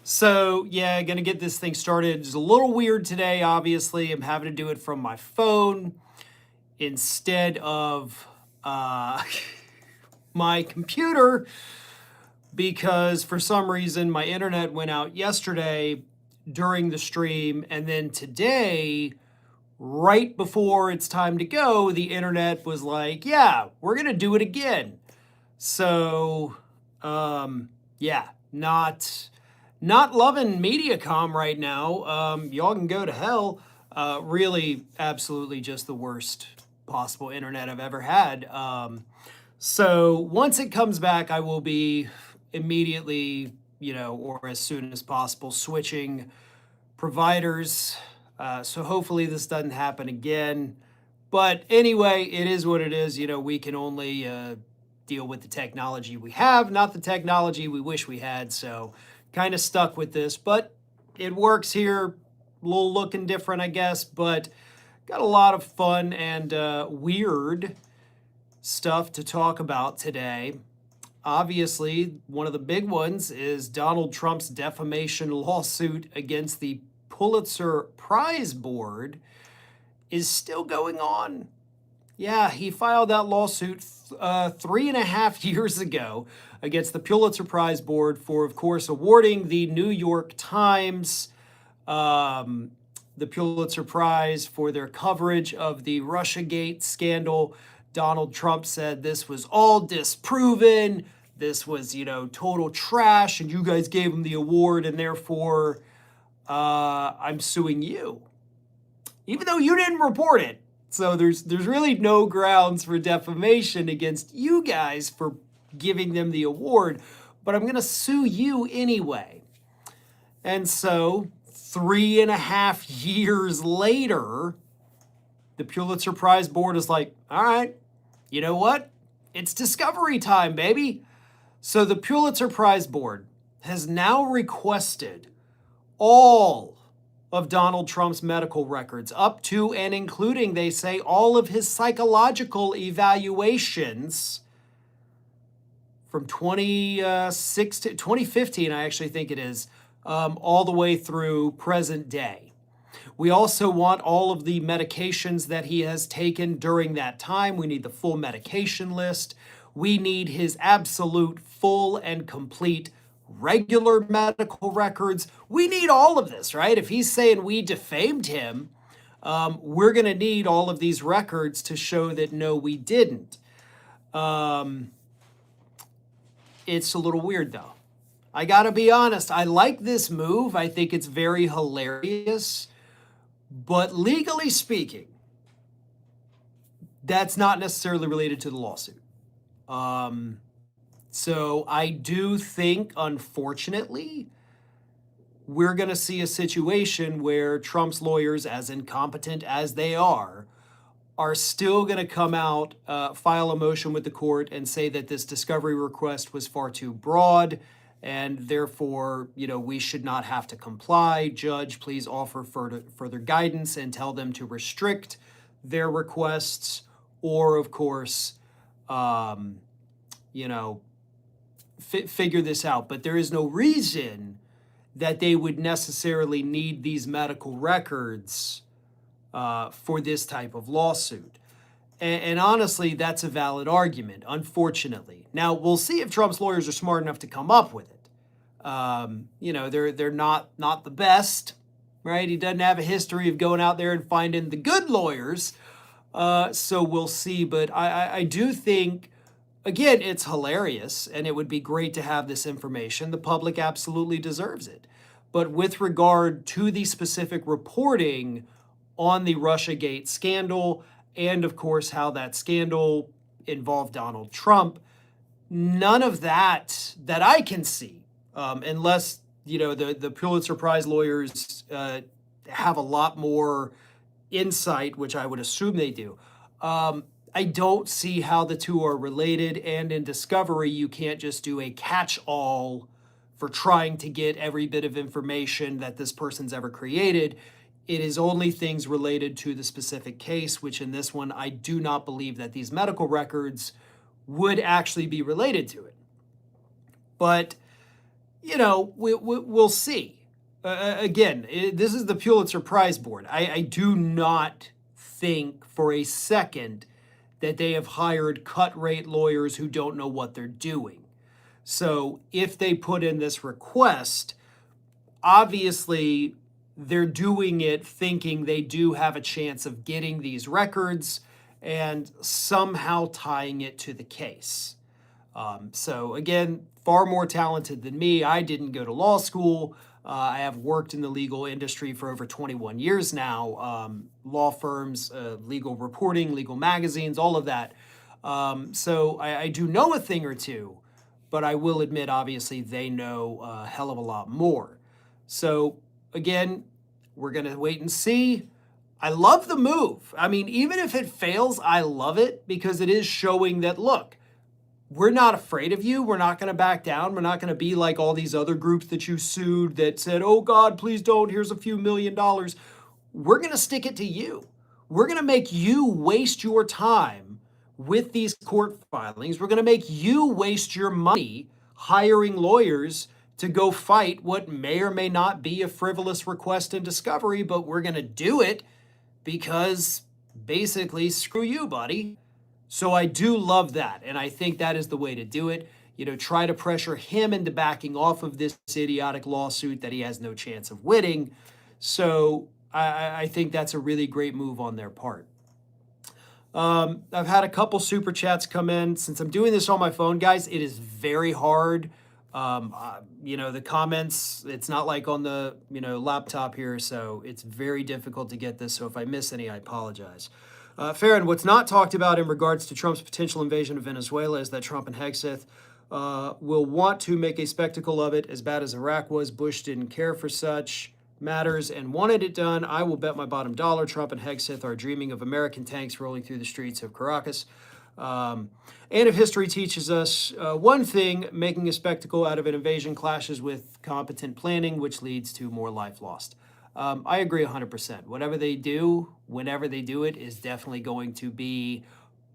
So, yeah, gonna get this thing started. It's a little weird today, obviously. I'm having to do it from my phone instead of uh, my computer because for some reason my internet went out yesterday during the stream, and then today, right before it's time to go, the internet was like, yeah, we're gonna do it again. So, yeah, not loving MediaCom right now. Y'all can go to hell. Really, absolutely, just the worst possible internet I've ever had. So once it comes back, I will be immediately, or as soon as possible, switching providers. So hopefully this doesn't happen again. But anyway, it is what it is. We can only deal with the technology we have, not the technology we wish we had. So kind of stuck with this, but it works here. A little looking different, I guess, but got a lot of fun and weird stuff to talk about today. Obviously, one of the big ones is Donald Trump's defamation lawsuit against the Pulitzer Prize Board is still going on. Yeah, he filed that lawsuit 3.5 years ago against the Pulitzer Prize Board for, of course, awarding the New York Times the Pulitzer Prize for their coverage of the Russiagate scandal. Donald Trump said this was all disproven. This was, total trash, and you guys gave him the award, and therefore I'm suing you, even though you didn't report it. So there's really no grounds for defamation against you guys for giving them the award, but I'm going to sue you anyway. And so 3.5 years later, the Pulitzer Prize Board is like, all right, you know what? It's discovery time, baby. So the Pulitzer Prize Board has now requested all of Donald Trump's medical records, up to and including, they say, all of his psychological evaluations from 2015, I actually think it is, all the way through present day. We also want all of the medications that he has taken during that time. We need the full medication list. We need his absolute full and complete regular medical records. We need all of this, right? If he's saying we defamed him, we're going to need all of these records to show that no, we didn't. It's a little weird, though. I got to be honest. I like this move. I think it's very hilarious. But legally speaking, that's not necessarily related to the lawsuit. So I do think, unfortunately, we're going to see a situation where Trump's lawyers, as incompetent as they are still going to come out, file a motion with the court and say that this discovery request was far too broad and therefore, we should not have to comply. Judge, please offer further guidance and tell them to restrict their requests or, of course, figure this out. But there is no reason that they would necessarily need these medical records for this type of lawsuit. And honestly, that's a valid argument, unfortunately. Now, we'll see if Trump's lawyers are smart enough to come up with it. They're not the best, right? He doesn't have a history of going out there and finding the good lawyers. So we'll see. But I do think, again, it's hilarious, and it would be great to have this information. The public absolutely deserves it. But with regard to the specific reporting on the Russiagate scandal, and of course how that scandal involved Donald Trump, none of that I can see, unless the Pulitzer Prize lawyers have a lot more insight, which I would assume they do. I don't see how the two are related, and in discovery, you can't just do a catch-all for trying to get every bit of information that this person's ever created. It is only things related to the specific case, which in this one, I do not believe that these medical records would actually be related to it. But we'll see. Again, this is the Pulitzer Prize Board. I do not think for a second that they have hired cut-rate lawyers who don't know what they're doing. So if they put in this request, obviously they're doing it thinking they do have a chance of getting these records and somehow tying it to the case. So again, far more talented than me. I didn't go to law school. I have worked in the legal industry for over 21 years now. Law firms, legal reporting, legal magazines, all of that. So I do know a thing or two, but I will admit, obviously, they know a hell of a lot more. So again, we're going to wait and see. I love the move. I mean, even if it fails, I love it because it is showing that, look, we're not afraid of you. We're not going to back down. We're not going to be like all these other groups that you sued that said, oh, God, please don't. Here's a few $1 million. We're going to stick it to you. We're going to make you waste your time with these court filings. We're going to make you waste your money hiring lawyers to go fight what may or may not be a frivolous request in discovery, but we're going to do it because basically, screw you, buddy. So I do love that, and I think that is the way to do it. Try to pressure him into backing off of this idiotic lawsuit that he has no chance of winning. So I think that's a really great move on their part. I've had a couple super chats come in. Since I'm doing this on my phone, guys, it is very hard. The comments, it's not like on the, laptop here, so it's very difficult to get this. So if I miss any, I apologize. Farron, what's not talked about in regards to Trump's potential invasion of Venezuela is that Trump and Hegseth will want to make a spectacle of it. As bad as Iraq was, Bush didn't care for such matters and wanted it done. I will bet my bottom dollar Trump and Hegseth are dreaming of American tanks rolling through the streets of Caracas. And if history teaches us one thing, making a spectacle out of an invasion clashes with competent planning, which leads to more life lost. I agree 100%. Whatever they do, whenever they do it, is definitely going to be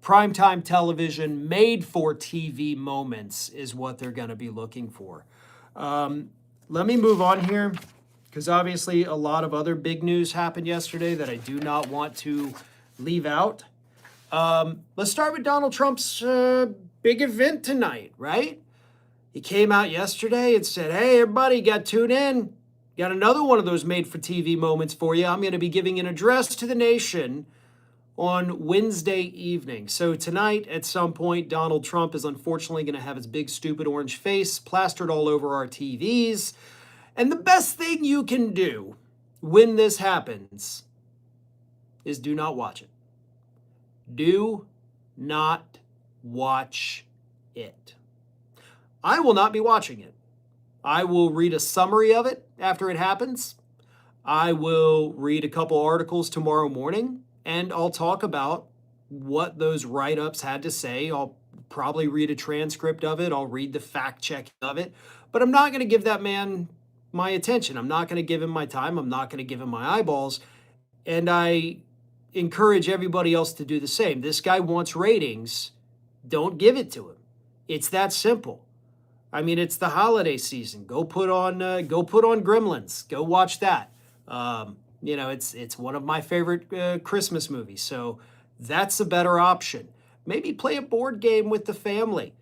primetime television, made for TV moments is what they're going to be looking for. Let me move on here, because obviously a lot of other big news happened yesterday that I do not want to leave out. Let's start with Donald Trump's big event tonight, right? He came out yesterday and said, hey, everybody, got tuned in. Got another one of those made-for-TV moments for you. I'm going to be giving an address to the nation on Wednesday evening. So tonight, at some point, Donald Trump is unfortunately going to have his big, stupid orange face plastered all over our TVs. And the best thing you can do when this happens is do not watch it. Do not watch it. I will not be watching it. I will read a summary of it after it happens. I will read a couple articles tomorrow morning, and I'll talk about what those write-ups had to say. I'll probably read a transcript of it. I'll read the fact-checking of it. But I'm not going to give that man my attention. I'm not going to give him my time. I'm not going to give him my eyeballs. And I encourage everybody else to do the same. This guy wants ratings. Don't give it to him. It's that simple. I mean, it's the holiday season. Go put on Gremlins. Go watch that. It's one of my favorite Christmas movies. So that's a better option. Maybe play a board game with the family.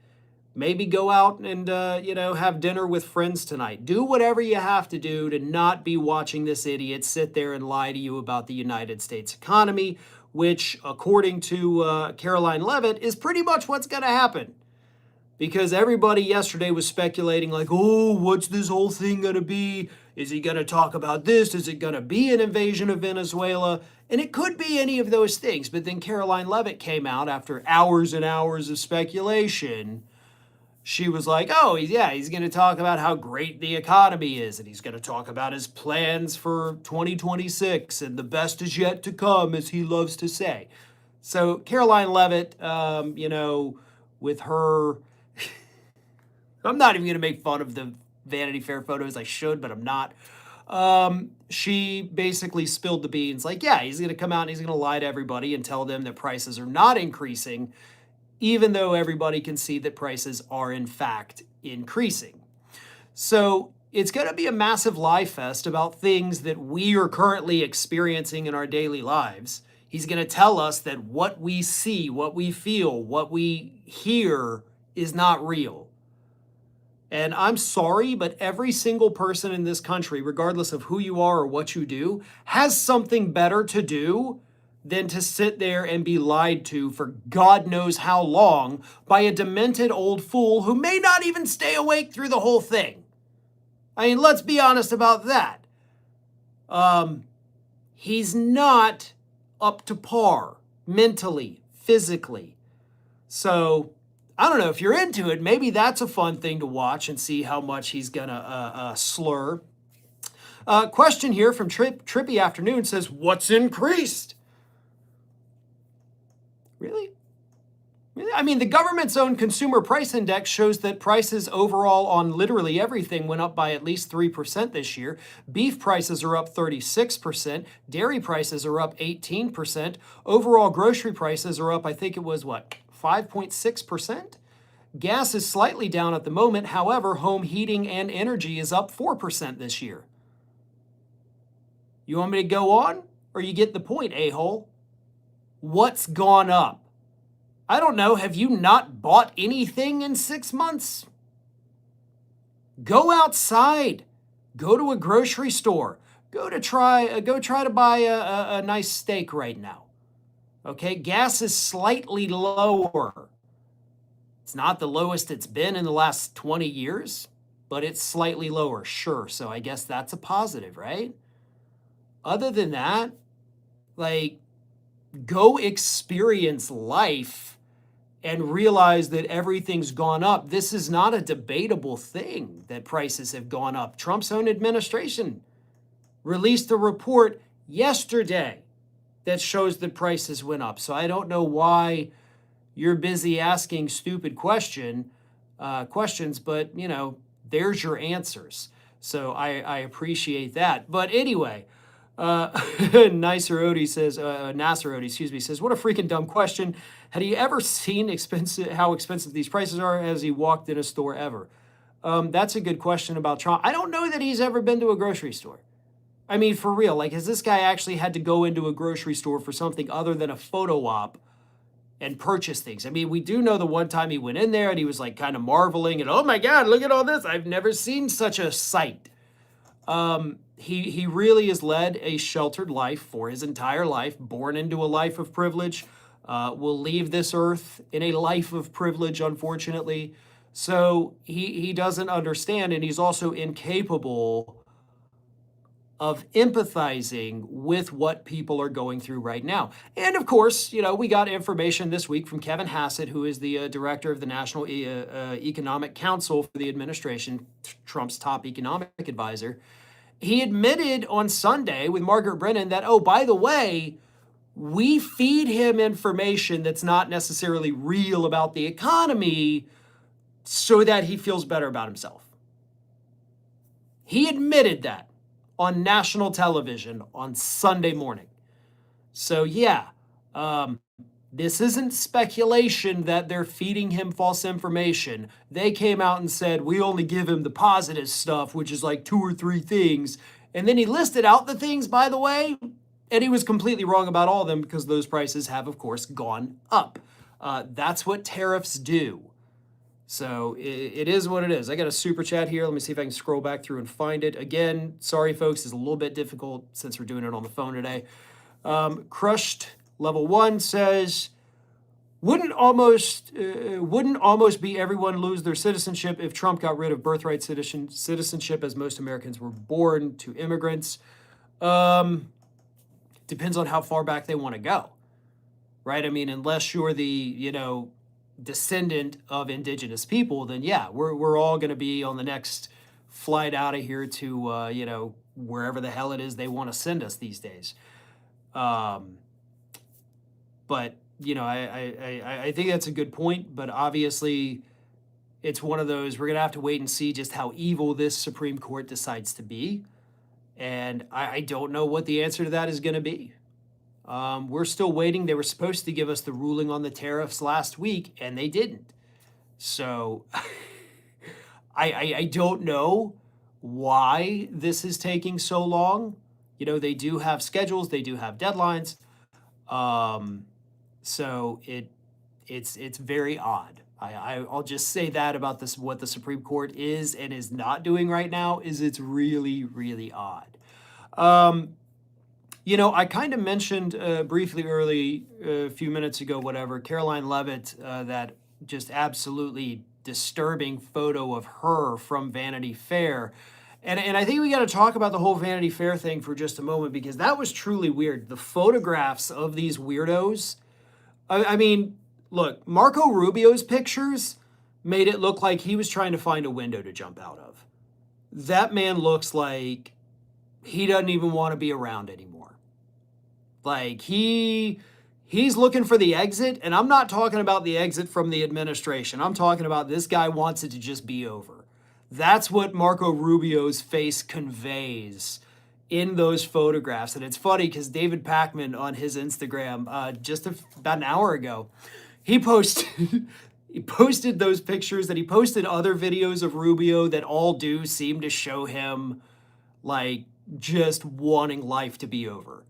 Maybe go out and have dinner with friends tonight. Do whatever you have to do to not be watching this idiot sit there and lie to you about the United States economy, which, according to Caroline Leavitt, is pretty much what's going to happen. Because everybody yesterday was speculating like, oh, what's this whole thing going to be? Is he going to talk about this? Is it going to be an invasion of Venezuela? And it could be any of those things. But then Caroline Leavitt came out after hours and hours of speculation. She was like, oh, he's going to talk about how great the economy is. And he's going to talk about his plans for 2026. And the best is yet to come, as he loves to say. So Caroline Leavitt, with her... I'm not even going to make fun of the Vanity Fair photos. I should, but I'm not. She basically spilled the beans. Like, yeah, he's going to come out and he's going to lie to everybody and tell them that prices are not increasing, even though everybody can see that prices are, in fact, increasing. So it's going to be a massive lie fest about things that we are currently experiencing in our daily lives. He's going to tell us that what we see, what we feel, what we hear is not real. And I'm sorry, but every single person in this country, regardless of who you are or what you do, has something better to do than to sit there and be lied to for God knows how long by a demented old fool who may not even stay awake through the whole thing. I mean, let's be honest about that. He's not up to par mentally, physically. So I don't know, if you're into it, maybe that's a fun thing to watch and see how much he's gonna slur. Question here from Trippy Afternoon says, what's increased? Really? I mean, the government's own consumer price index shows that prices overall on literally everything went up by at least 3% this year. Beef prices are up 36%. Dairy prices are up 18%. Overall grocery prices are up, I think it was, 5.6%? Gas is slightly down at the moment. However, home heating and energy is up 4% this year. You want me to go on? Or you get the point, a-hole? What's gone up? I don't know. Have you not bought anything in 6 months? Go outside. Go to a grocery store. Go try to buy a nice steak right now. Okay, gas is slightly lower. It's not the lowest it's been in the last 20 years, but it's slightly lower, sure. So I guess that's a positive, right? Other than that, go experience life and realize that everything's gone up. This is not a debatable thing that prices have gone up. Trump's own administration released a report yesterday that shows that prices went up. So I don't know why you're busy asking stupid questions, but there's your answers. So I appreciate that. But anyway, Nasser Odie says, what a freaking dumb question. Had he ever seen how expensive these prices are? Has he walked in a store ever? That's a good question about Trump. I don't know that he's ever been to a grocery store. I mean, for real, has this guy actually had to go into a grocery store for something other than a photo op and purchase things? I mean, we do know the one time he went in there and he was kind of marveling and, oh my God, look at all this. I've never seen such a sight. He really has led a sheltered life for his entire life, born into a life of privilege, will leave this earth in a life of privilege, unfortunately. So he doesn't understand, and he's also incapable of empathizing with what people are going through right now. And of course, we got information this week from Kevin Hassett, who is the director of the National Economic Council for the administration, Trump's top economic advisor. He admitted on Sunday with Margaret Brennan that, oh, by the way, we feed him information that's not necessarily real about the economy so that he feels better about himself. He admitted that on national television on Sunday morning. So yeah, this isn't speculation that they're feeding him false information. They came out and said, we only give him the positive stuff, which is 2 or 3 things. And then he listed out the things, by the way, and he was completely wrong about all of them because those prices have, of course, gone up. That's what tariffs do. So it is what it is. I got a super chat here. Let me see if I can scroll back through and find it. Again, sorry, folks, it's a little bit difficult since we're doing it on the phone today. Crushed Level 1 says, wouldn't almost be everyone lose their citizenship if Trump got rid of birthright citizenship, as most Americans were born to immigrants? Depends on how far back they want to go, right? I mean, unless you're the, descendant of indigenous people, then yeah, we're all going to be on the next flight out of here to, wherever the hell it is they want to send us these days. But, I think that's a good point, but obviously it's one of those, we're going to have to wait and see just how evil this Supreme Court decides to be. And I don't know what the answer to that is going to be. We're still waiting. They were supposed to give us the ruling on the tariffs last week, and they didn't. So I don't know why this is taking so long. You know, they do have schedules, they do have deadlines. Um, so it's very odd. I'll just say that about this, what the Supreme Court is and is not doing right now is it's really, really odd. You know, I kind of mentioned briefly a few minutes ago, whatever, Caroline Leavitt, that just absolutely disturbing photo of her from Vanity Fair. And I think we got to talk about the whole Vanity Fair thing for just a moment because that was truly weird. The photographs of these weirdos. I mean, look, Marco Rubio's pictures made it look like he was trying to find a window to jump out of. That man looks like he doesn't even want to be around anymore. Like he's looking for the exit, and I'm not talking about the exit from the administration. I'm talking about this guy wants it to just be over. That's what Marco Rubio's face conveys in those photographs. And it's funny because David Pakman on his Instagram about an hour ago, he posted he posted those pictures, that he posted other videos of Rubio that all do seem to show him like just wanting life to be over.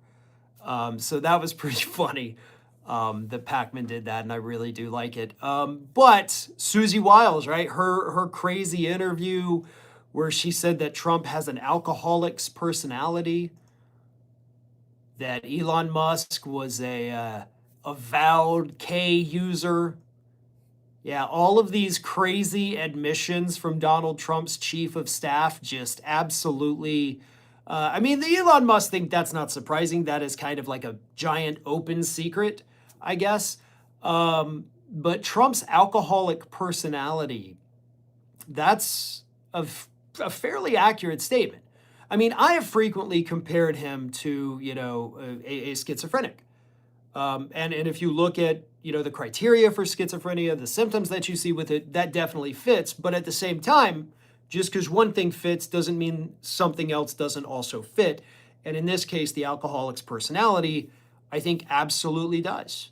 So that was pretty funny that Pakman did that, and I really do like it. But Susie Wiles, right? Her crazy interview where she said that Trump has an alcoholic's personality, that Elon Musk was a avowed K user. Yeah, all of these crazy admissions from Donald Trump's chief of staff just absolutely. I mean, the Elon Musk thing, that's not surprising. That is kind of like a giant open secret, I guess. But Trump's alcoholic personality, that's a fairly accurate statement. I mean, I have frequently compared him to, you know, a schizophrenic. And if you look at, you know, the criteria for schizophrenia, the symptoms that you see with it, that definitely fits. But at the same time, just because one thing fits doesn't mean something else doesn't also fit. And in this case, the alcoholic's personality, I think absolutely does.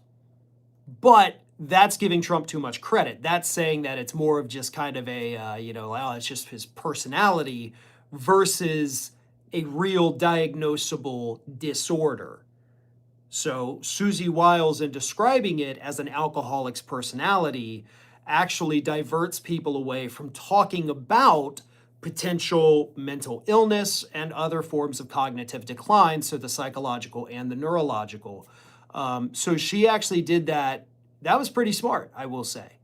But that's giving Trump too much credit. That's saying that it's more of just kind of a, you know, well, it's just his personality versus a real diagnosable disorder. So Susie Wiles, in describing it as an alcoholic's personality, actually diverts people away from talking about potential mental illness and other forms of cognitive decline, so the psychological and the neurological. So she actually did that. That was pretty smart, I will say.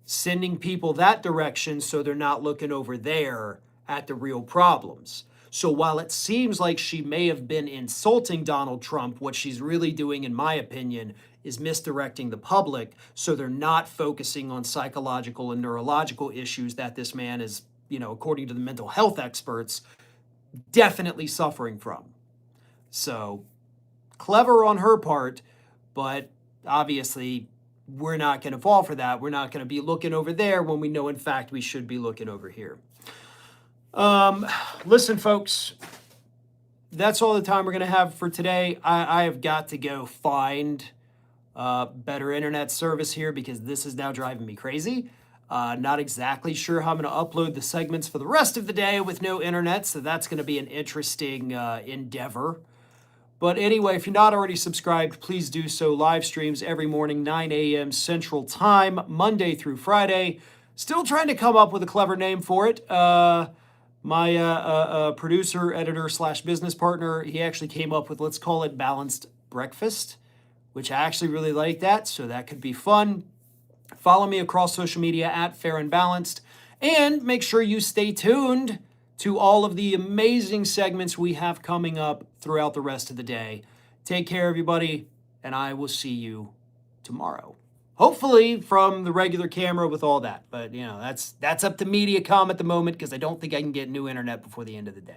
Sending people that direction so they're not looking over there at the real problems. So while it seems like she may have been insulting Donald Trump, what she's really doing, in my opinion, is misdirecting the public so they're not focusing on psychological and neurological issues that this man is, you know, according to the mental health experts, definitely suffering from. So clever on her part, but obviously we're not going to fall for that. We're not going to be looking over there when we know, in fact, we should be looking over here. Listen, folks, that's all the time we're going to have for today. I have got to go find better internet service here because this is now driving me crazy. Not exactly sure how I'm going to upload the segments for the rest of the day with no internet, so that's going to be an interesting endeavor. But anyway, if you're not already subscribed, please do so. Live streams every morning, 9 a.m. Central Time, Monday through Friday. Still trying to come up with a clever name for it. My producer, editor / business partner, he actually came up with, let's call it Balanced Breakfast, which I actually really like that, so that could be fun. Follow me across social media at Farron Balanced, and make sure you stay tuned to all of the amazing segments we have coming up throughout the rest of the day. Take care, everybody, and I will see you tomorrow. Hopefully from the regular camera with all that. But, you know, that's up to Mediacom at the moment because I don't think I can get new internet before the end of the day.